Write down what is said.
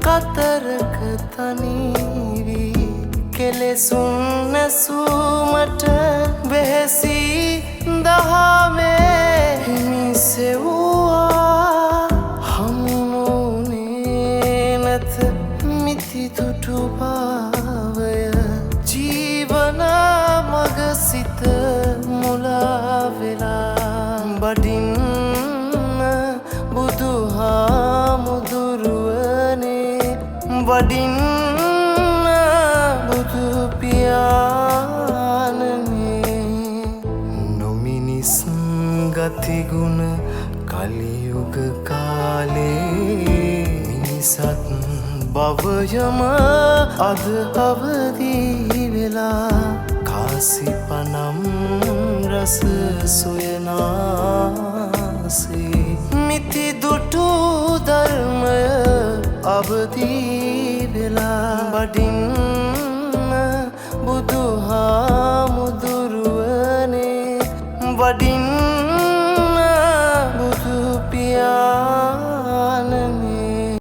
කතරක තනිවි කෙලෙසුන් නැසූමට වෙහෙසි දහමේ හිමිසෙව්වා හමුනුනේ නැත මිතිදුටු භාවය ජීවන මග සිත මුලා වෙලා බඩින්න බුදුහාමුදුරුවනේ වඩින්න බුදු පියාණනේ නොමිනිස් ගතිගුණ කලියුග කාලේ මිනිසත් භවයම අද අවදි වෙලා කාසිපනම් රස සොයනාසේ මිතිදුටු ධර්මය අවදි වෙලා බඩින්න බුදුහාමුදුරුවනේ වඩින්න